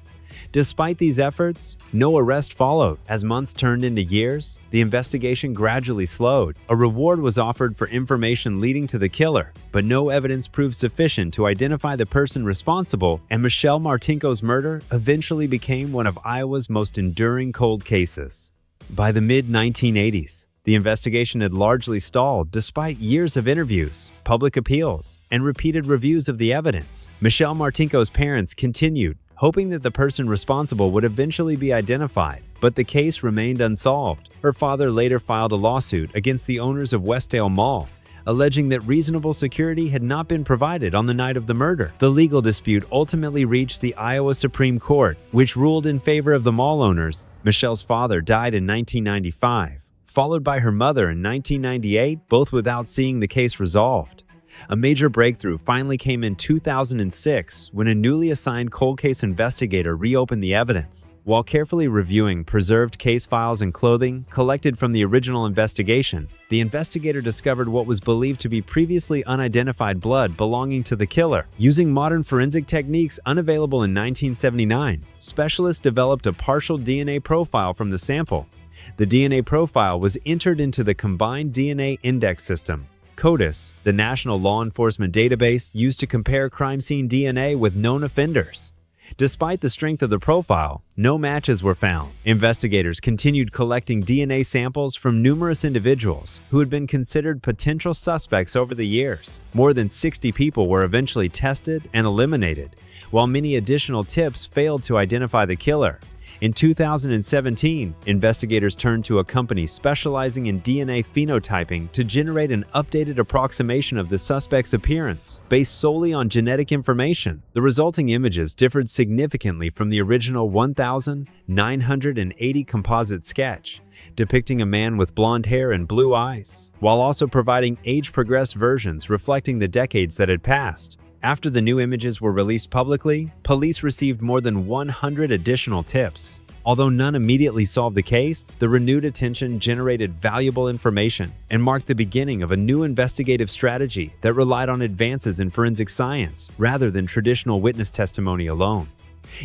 Despite these efforts, no arrest followed. As months turned into years, the investigation gradually slowed. A reward was offered for information leading to the killer, but no evidence proved sufficient to identify the person responsible, and Michelle Martinko's murder eventually became one of Iowa's most enduring cold cases. By the mid-1980s, the investigation had largely stalled despite years of interviews, public appeals, and repeated reviews of the evidence. Michelle Martinko's parents continued, hoping that the person responsible would eventually be identified, but the case remained unsolved. Her father later filed a lawsuit against the owners of Westdale Mall, alleging that reasonable security had not been provided on the night of the murder. The legal dispute ultimately reached the Iowa Supreme Court, which ruled in favor of the mall owners. Michelle's father died in 1995, followed by her mother in 1998, both without seeing the case resolved. A major breakthrough finally came in 2006 when a newly assigned cold case investigator reopened the evidence. While carefully reviewing preserved case files and clothing collected from the original investigation, the investigator discovered what was believed to be previously unidentified blood belonging to the killer. Using modern forensic techniques unavailable in 1979, specialists developed a partial DNA profile from the sample. The DNA profile was entered into the Combined DNA Index System, CODIS, the national law enforcement database used to compare crime scene DNA with known offenders. Despite the strength of the profile, no matches were found. Investigators continued collecting DNA samples from numerous individuals who had been considered potential suspects over the years. More than 60 people were eventually tested and eliminated, while many additional tips failed to identify the killer. In 2017, investigators turned to a company specializing in DNA phenotyping to generate an updated approximation of the suspect's appearance, based solely on genetic information. The resulting images differed significantly from the original 1,980 composite sketch, depicting a man with blonde hair and blue eyes, while also providing age-progressed versions reflecting the decades that had passed. After the new images were released publicly, police received more than 100 additional tips. Although none immediately solved the case, the renewed attention generated valuable information and marked the beginning of a new investigative strategy that relied on advances in forensic science rather than traditional witness testimony alone.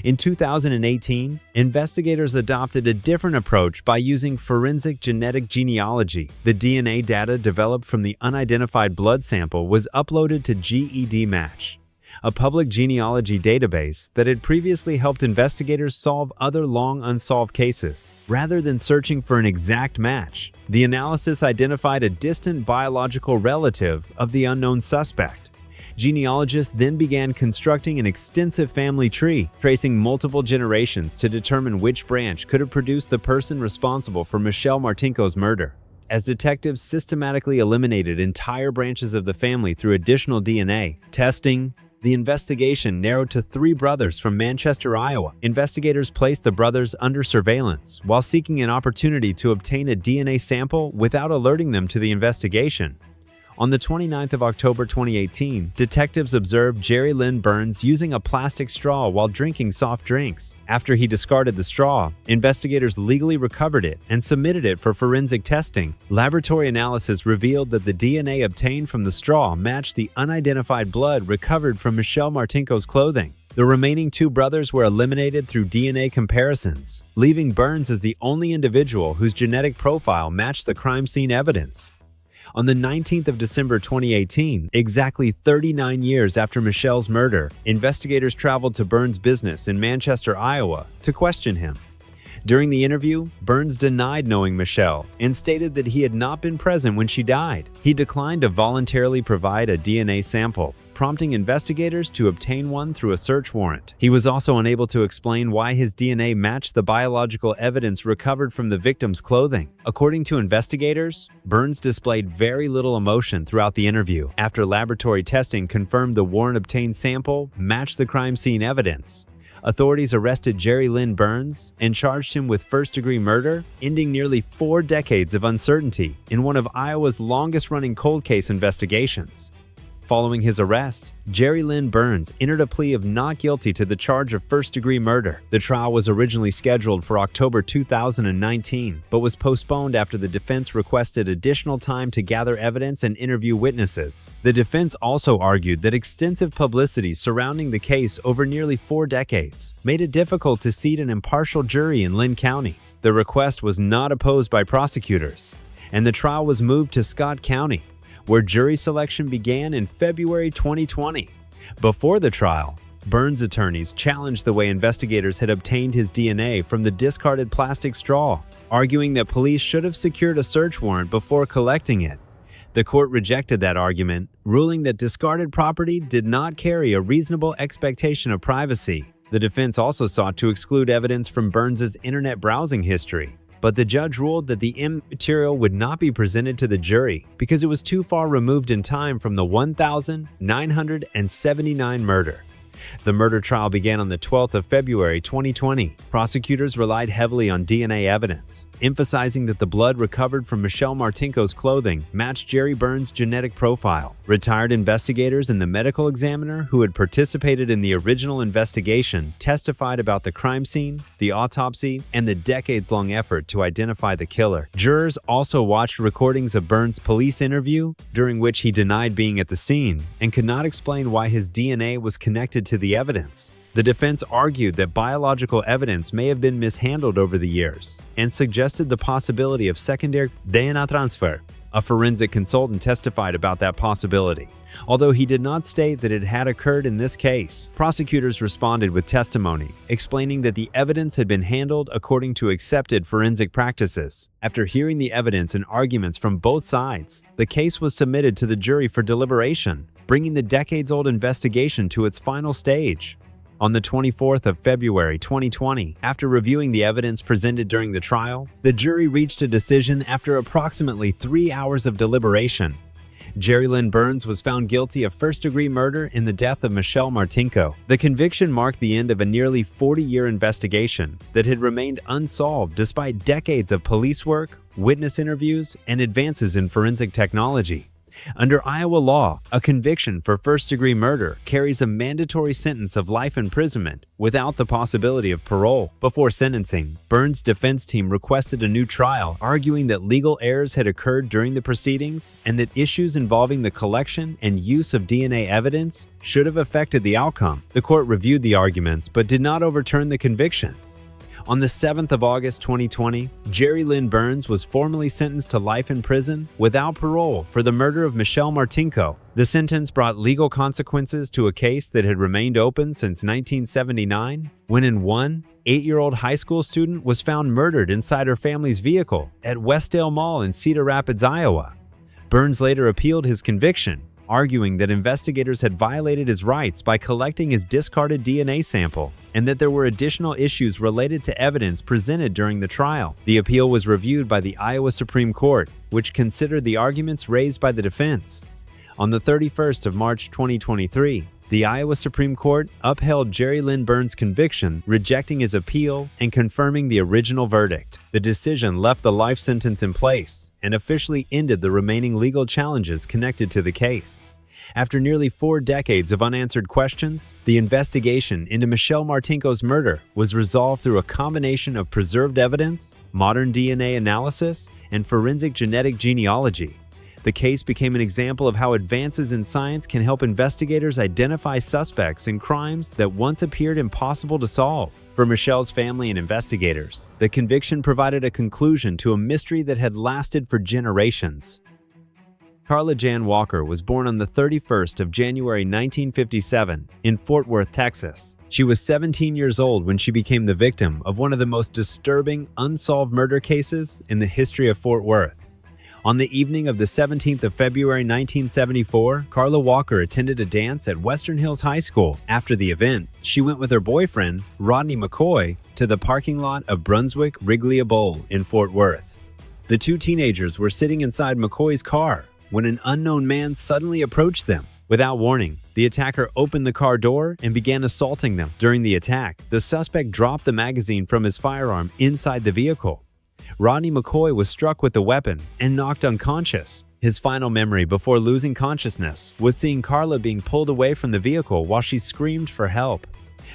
In 2018, investigators adopted a different approach by using forensic genetic genealogy. The DNA data developed from the unidentified blood sample was uploaded to GEDmatch, a public genealogy database that had previously helped investigators solve other long unsolved cases. Rather than searching for an exact match, the analysis identified a distant biological relative of the unknown suspect. Genealogists then began constructing an extensive family tree, tracing multiple generations to determine which branch could have produced the person responsible for Michelle Martinko's murder. As detectives systematically eliminated entire branches of the family through additional DNA testing, the investigation narrowed to 3 brothers from Manchester, Iowa. Investigators placed the brothers under surveillance while seeking an opportunity to obtain a DNA sample without alerting them to the investigation. On the 29th of October 2018, detectives observed Jerry Lynn Burns using a plastic straw while drinking soft drinks. After he discarded the straw, investigators legally recovered it and submitted it for forensic testing. Laboratory analysis revealed that the DNA obtained from the straw matched the unidentified blood recovered from Michelle Martinko's clothing. The remaining 2 brothers were eliminated through DNA comparisons, leaving Burns as the only individual whose genetic profile matched the crime scene evidence. On the 19th of December 2018, exactly 39 years after Michelle's murder, investigators traveled to Burns' business in Manchester, Iowa, to question him. During the interview, Burns denied knowing Michelle and stated that he had not been present when she died. He declined to voluntarily provide a DNA sample, prompting investigators to obtain one through a search warrant. He was also unable to explain why his DNA matched the biological evidence recovered from the victim's clothing. According to investigators, Burns displayed very little emotion throughout the interview after laboratory testing confirmed the warrant-obtained sample matched the crime scene evidence. Authorities arrested Jerry Lynn Burns and charged him with first-degree murder, ending nearly 4 decades of uncertainty in one of Iowa's longest-running cold case investigations. Following his arrest, Jerry Lynn Burns entered a plea of not guilty to the charge of first-degree murder. The trial was originally scheduled for October 2019, but was postponed after the defense requested additional time to gather evidence and interview witnesses. The defense also argued that extensive publicity surrounding the case over nearly 4 decades made it difficult to seat an impartial jury in Lynn County. The request was not opposed by prosecutors, and the trial was moved to Scott County, where jury selection began in February 2020. Before the trial, Burns' attorneys challenged the way investigators had obtained his DNA from the discarded plastic straw, arguing that police should have secured a search warrant before collecting it. The court rejected that argument, ruling that discarded property did not carry a reasonable expectation of privacy. The defense also sought to exclude evidence from Burns's internet browsing history, but the judge ruled that the material would not be presented to the jury because it was too far removed in time from the 1979 murder. The murder trial began on the 12th of February 2020. Prosecutors relied heavily on DNA evidence, emphasizing that the blood recovered from Michelle Martinko's clothing matched Jerry Burns' genetic profile. Retired investigators and the medical examiner who had participated in the original investigation testified about the crime scene, the autopsy, and the decades-long effort to identify the killer. Jurors also watched recordings of Burns' police interview, during which he denied being at the scene and could not explain why his DNA was connected to the evidence. The defense argued that biological evidence may have been mishandled over the years and suggested the possibility of secondary DNA transfer. A forensic consultant testified about that possibility, although he did not state that it had occurred in this case. Prosecutors responded with testimony, explaining that the evidence had been handled according to accepted forensic practices. After hearing the evidence and arguments from both sides, the case was submitted to the jury for deliberation, bringing the decades-old investigation to its final stage. On the 24th of February 2020, after reviewing the evidence presented during the trial, the jury reached a decision after approximately 3 hours of deliberation. Jerry Lynn Burns was found guilty of first-degree murder in the death of Michelle Martinko. The conviction marked the end of a nearly 40-year investigation that had remained unsolved despite decades of police work, witness interviews, and advances in forensic technology. Under Iowa law, a conviction for first-degree murder carries a mandatory sentence of life imprisonment without the possibility of parole. Before sentencing, Burns' defense team requested a new trial, arguing that legal errors had occurred during the proceedings and that issues involving the collection and use of DNA evidence should have affected the outcome. The court reviewed the arguments but did not overturn the conviction. On the 7th of August 2020, Jerry Lynn Burns was formally sentenced to life in prison without parole for the murder of Michelle Martinko. The sentence brought legal consequences to a case that had remained open since 1979, when an 8-year-old high school student was found murdered inside her family's vehicle at Westdale Mall in Cedar Rapids, Iowa. Burns later appealed his conviction, arguing that investigators had violated his rights by collecting his discarded DNA sample and that there were additional issues related to evidence presented during the trial. The appeal was reviewed by the Iowa Supreme Court, which considered the arguments raised by the defense. On the 31st of March 2023, the Iowa Supreme Court upheld Jerry Lynn Burns' conviction, rejecting his appeal and confirming the original verdict. The decision left the life sentence in place and officially ended the remaining legal challenges connected to the case. After nearly 4 decades of unanswered questions, the investigation into Michelle Martinko's murder was resolved through a combination of preserved evidence, modern DNA analysis, and forensic genetic genealogy. The case became an example of how advances in science can help investigators identify suspects in crimes that once appeared impossible to solve. For Michelle's family and investigators, the conviction provided a conclusion to a mystery that had lasted for generations. Carla Jan Walker was born on the 31st of January 1957 in Fort Worth, Texas. She was 17 years old when she became the victim of one of the most disturbing unsolved murder cases in the history of Fort Worth. On the evening of the 17th of February 1974, Carla Walker attended a dance at Western Hills High School. After the event, she went with her boyfriend, Rodney McCoy, to the parking lot of Brunswick Riglia Bowl in Fort Worth. The two teenagers were sitting inside McCoy's car when an unknown man suddenly approached them. Without warning, the attacker opened the car door and began assaulting them. During the attack, the suspect dropped the magazine from his firearm inside the vehicle. Rodney McCoy was struck with the weapon and knocked unconscious. His final memory before losing consciousness was seeing Carla being pulled away from the vehicle while she screamed for help.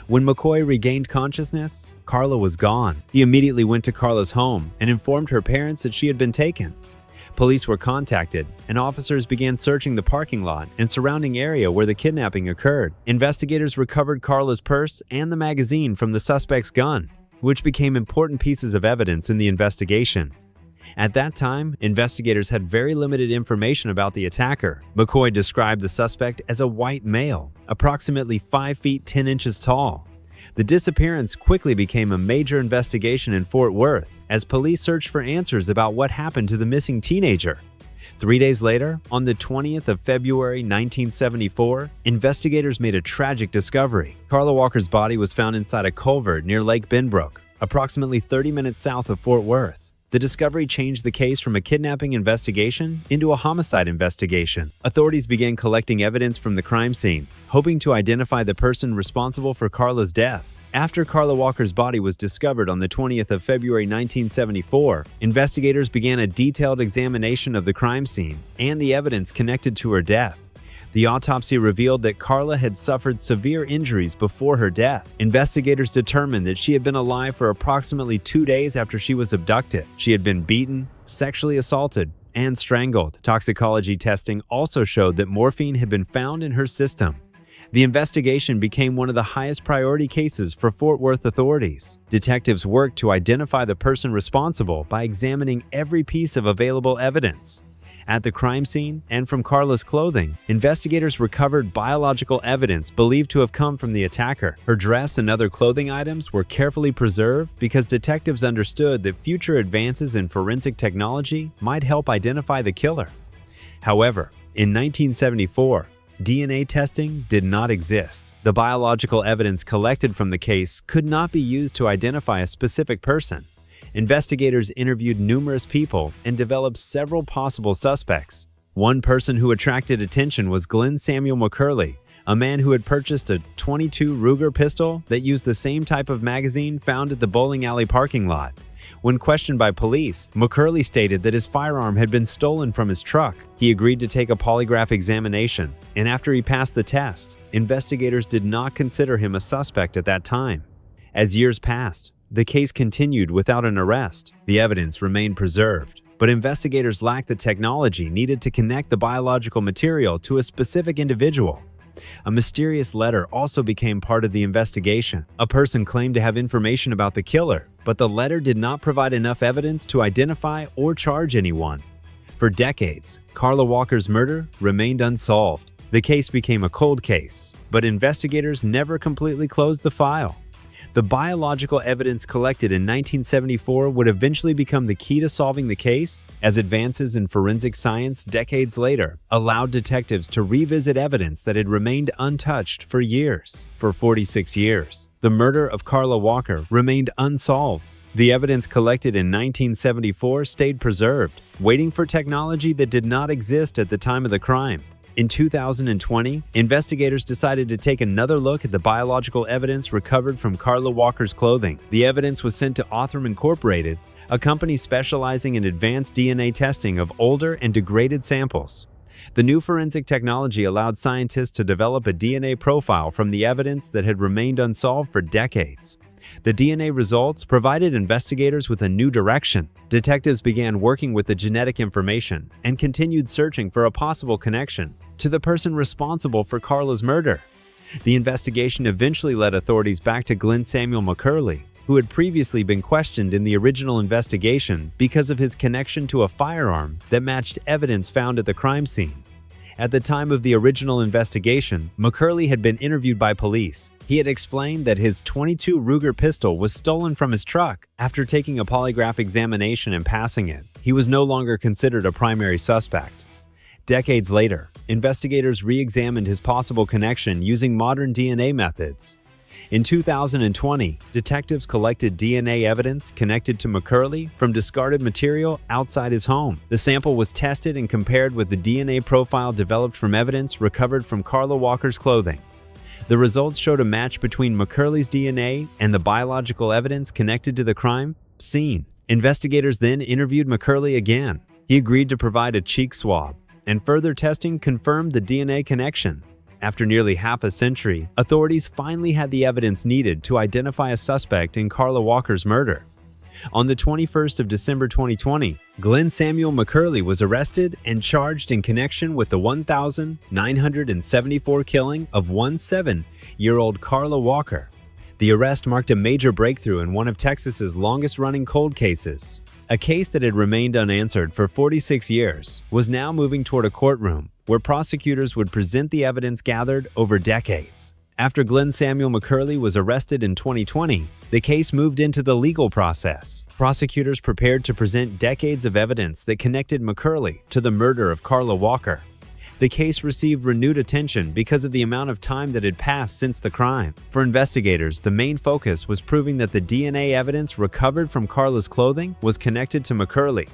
When McCoy regained consciousness, Carla was gone. He immediately went to Carla's home and informed her parents that she had been taken. Police were contacted, and officers began searching the parking lot and surrounding area where the kidnapping occurred. Investigators recovered Carla's purse and the magazine from the suspect's gun, which became important pieces of evidence in the investigation. At that time, investigators had very limited information about the attacker. McCoy described the suspect as a white male, approximately 5 feet 10 inches tall. The disappearance quickly became a major investigation in Fort Worth as police searched for answers about what happened to the missing teenager. 3 days later, on the 20th of February 1974, investigators made a tragic discovery. Carla Walker's body was found inside a culvert near Lake Benbrook, approximately 30 minutes south of Fort Worth. The discovery changed the case from a kidnapping investigation into a homicide investigation. Authorities began collecting evidence from the crime scene, hoping to identify the person responsible for Carla's death. After Carla Walker's body was discovered on the 20th of February 1974, investigators began a detailed examination of the crime scene and the evidence connected to her death. The autopsy revealed that Carla had suffered severe injuries before her death. Investigators determined that she had been alive for approximately 2 days after she was abducted. She had been beaten, sexually assaulted, and strangled. Toxicology testing also showed that morphine had been found in her system. The investigation became one of the highest priority cases for Fort Worth authorities. Detectives worked to identify the person responsible by examining every piece of available evidence. At the crime scene and from Carla's clothing, investigators recovered biological evidence believed to have come from the attacker. Her dress and other clothing items were carefully preserved because detectives understood that future advances in forensic technology might help identify the killer. However, in 1974, DNA testing did not exist. The biological evidence collected from the case could not be used to identify a specific person. Investigators interviewed numerous people and developed several possible suspects. One person who attracted attention was Glenn Samuel McCurley, a man who had purchased a .22 Ruger pistol that used the same type of magazine found at the bowling alley parking lot. When questioned by police, McCurley stated that his firearm had been stolen from his truck. He agreed to take a polygraph examination, and after he passed the test, investigators did not consider him a suspect at that time. As years passed, the case continued without an arrest. The evidence remained preserved, but investigators lacked the technology needed to connect the biological material to a specific individual. A mysterious letter also became part of the investigation. A person claimed to have information about the killer, but the letter did not provide enough evidence to identify or charge anyone. For decades, Carla Walker's murder remained unsolved. The case became a cold case, but investigators never completely closed the file. The biological evidence collected in 1974 would eventually become the key to solving the case, as advances in forensic science decades later allowed detectives to revisit evidence that had remained untouched for years. For 46 years, the murder of Carla Walker remained unsolved. The evidence collected in 1974 stayed preserved, waiting for technology that did not exist at the time of the crime. In 2020, investigators decided to take another look at the biological evidence recovered from Carla Walker's clothing. The evidence was sent to Othram Incorporated, a company specializing in advanced DNA testing of older and degraded samples. The new forensic technology allowed scientists to develop a DNA profile from the evidence that had remained unsolved for decades. The DNA results provided investigators with a new direction. Detectives began working with the genetic information and continued searching for a possible connection to the person responsible for Carla's murder. The investigation eventually led authorities back to Glenn Samuel McCurley, who had previously been questioned in the original investigation because of his connection to a firearm that matched evidence found at the crime scene. At the time of the original investigation, McCurley had been interviewed by police. He had explained that his .22 Ruger pistol was stolen from his truck. After taking a polygraph examination and passing it, he was no longer considered a primary suspect. Decades later, investigators re-examined his possible connection using modern DNA methods. In 2020, detectives collected DNA evidence connected to McCurley from discarded material outside his home. The sample was tested and compared with the DNA profile developed from evidence recovered from Carla Walker's clothing. The results showed a match between McCurley's DNA and the biological evidence connected to the crime scene. Investigators then interviewed McCurley again. He agreed to provide a cheek swab, and further testing confirmed the DNA connection. After nearly half a century, authorities finally had the evidence needed to identify a suspect in Carla Walker's murder. On the 21st of December 2020, Glenn Samuel McCurley was arrested and charged in connection with the 1,974 killing of 17-year-old Carla Walker. The arrest marked a major breakthrough in one of Texas's longest-running cold cases. A case that had remained unanswered for 46 years was now moving toward a courtroom where prosecutors would present the evidence gathered over decades. After Glenn Samuel McCurley was arrested in 2020, the case moved into the legal process. Prosecutors prepared to present decades of evidence that connected McCurley to the murder of Carla Walker. The case received renewed attention because of the amount of time that had passed since the crime. For investigators, the main focus was proving that the DNA evidence recovered from Carla's clothing was connected to McCurley.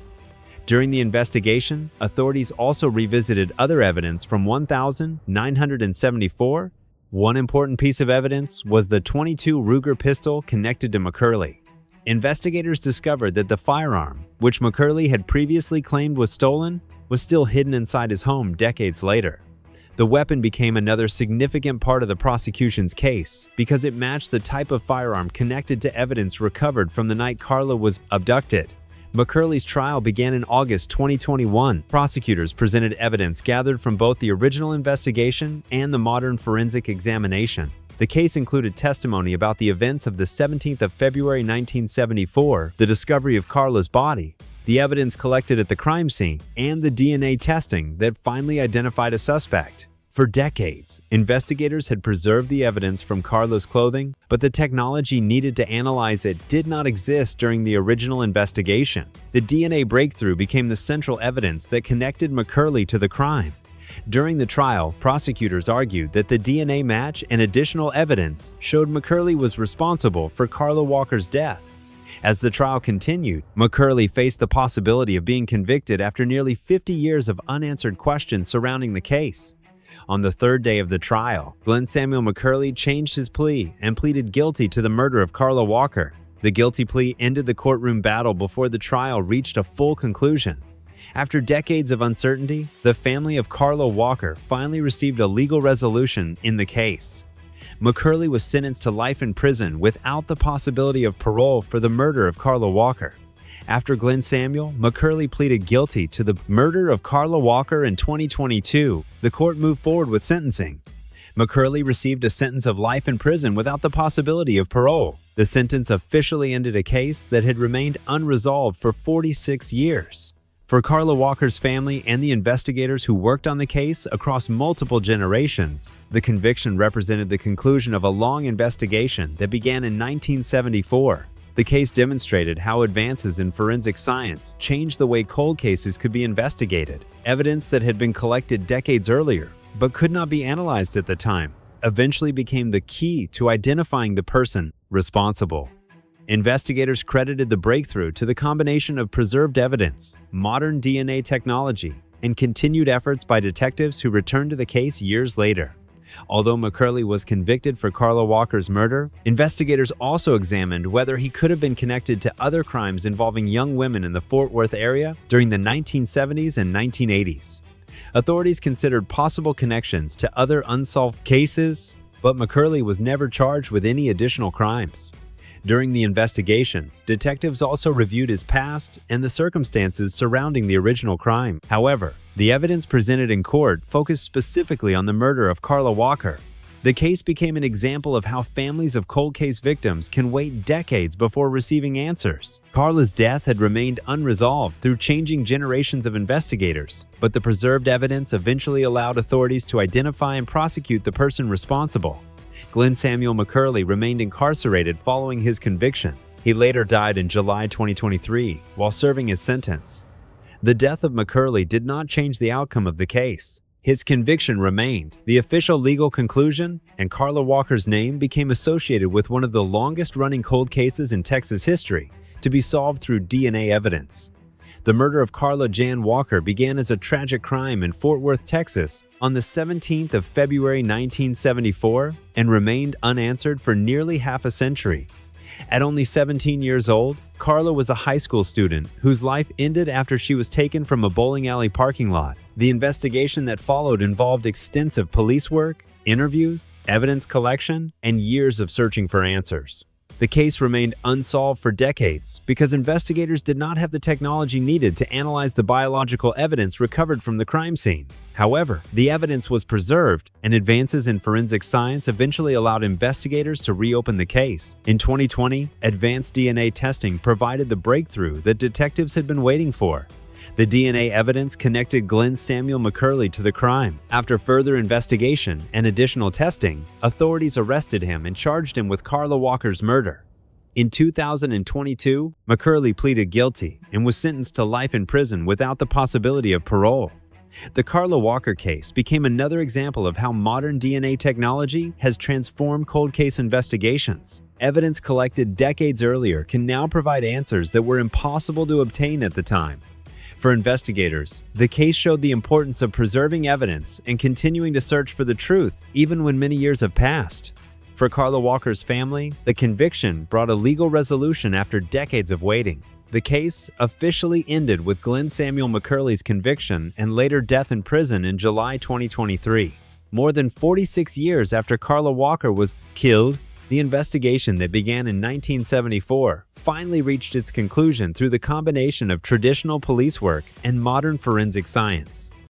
During the investigation, authorities also revisited other evidence from 1974. One important piece of evidence was the .22 Ruger pistol connected to McCurley. Investigators discovered that the firearm, which McCurley had previously claimed was stolen, was still hidden inside his home decades later. The weapon became another significant part of the prosecution's case because it matched the type of firearm connected to evidence recovered from the night Carla was abducted. McCurley's trial began in August 2021. Prosecutors presented evidence gathered from both the original investigation and the modern forensic examination. The case included testimony about the events of the 17th of February 1974, the discovery of Carla's body, the evidence collected at the crime scene, and the DNA testing that finally identified a suspect. For decades, investigators had preserved the evidence from Carla's clothing, but the technology needed to analyze it did not exist during the original investigation. The DNA breakthrough became the central evidence that connected McCurley to the crime. During the trial, prosecutors argued that the DNA match and additional evidence showed McCurley was responsible for Carla Walker's death. As the trial continued, McCurley faced the possibility of being convicted after nearly 50 years of unanswered questions surrounding the case. On the third day of the trial, Glenn Samuel McCurley changed his plea and pleaded guilty to the murder of Carla Walker. The guilty plea ended the courtroom battle before the trial reached a full conclusion. After decades of uncertainty, the family of Carla Walker finally received a legal resolution in the case. McCurley was sentenced to life in prison without the possibility of parole for the murder of Carla Walker. After Glenn Samuel, McCurley pleaded guilty to the murder of Carla Walker in 2022. The court moved forward with sentencing. McCurley received a sentence of life in prison without the possibility of parole. The sentence officially ended a case that had remained unresolved for 46 years. For Carla Walker's family and the investigators who worked on the case across multiple generations, the conviction represented the conclusion of a long investigation that began in 1974. The case demonstrated how advances in forensic science changed the way cold cases could be investigated. Evidence that had been collected decades earlier, but could not be analyzed at the time, eventually became the key to identifying the person responsible. Investigators credited the breakthrough to the combination of preserved evidence, modern DNA technology, and continued efforts by detectives who returned to the case years later. Although McCurley was convicted for Carla Walker's murder, investigators also examined whether he could have been connected to other crimes involving young women in the Fort Worth area during the 1970s and 1980s. Authorities considered possible connections to other unsolved cases, but McCurley was never charged with any additional crimes. During the investigation, detectives also reviewed his past and the circumstances surrounding the original crime. However, the evidence presented in court focused specifically on the murder of Carla Walker. The case became an example of how families of cold case victims can wait decades before receiving answers. Carla's death had remained unresolved through changing generations of investigators, but the preserved evidence eventually allowed authorities to identify and prosecute the person responsible. Glenn Samuel McCurley remained incarcerated following his conviction. He later died in July 2023 while serving his sentence. The death of McCurley did not change the outcome of the case. His conviction remained the official legal conclusion, and Carla Walker's name became associated with one of the longest-running cold cases in Texas history to be solved through DNA evidence. The murder of Carla Jan Walker began as a tragic crime in Fort Worth, Texas, on the 17th of February 1974 and remained unanswered for nearly half a century. At only 17 years old, Carla was a high school student whose life ended after she was taken from a bowling alley parking lot. The investigation that followed involved extensive police work, interviews, evidence collection, and years of searching for answers. The case remained unsolved for decades because investigators did not have the technology needed to analyze the biological evidence recovered from the crime scene. However, the evidence was preserved, and advances in forensic science eventually allowed investigators to reopen the case. In 2020, advanced DNA testing provided the breakthrough that detectives had been waiting for. The DNA evidence connected Glenn Samuel McCurley to the crime. After further investigation and additional testing, authorities arrested him and charged him with Carla Walker's murder. In 2022, McCurley pleaded guilty and was sentenced to life in prison without the possibility of parole. The Carla Walker case became another example of how modern DNA technology has transformed cold case investigations. Evidence collected decades earlier can now provide answers that were impossible to obtain at the time. For investigators, the case showed the importance of preserving evidence and continuing to search for the truth even when many years have passed. For Carla Walker's family, the conviction brought a legal resolution after decades of waiting. The case officially ended with Glenn Samuel McCurley's conviction and later death in prison in July 2023. More than 46 years after Carla Walker was killed, the investigation that began in 1974 finally reached its conclusion through the combination of traditional police work and modern forensic science.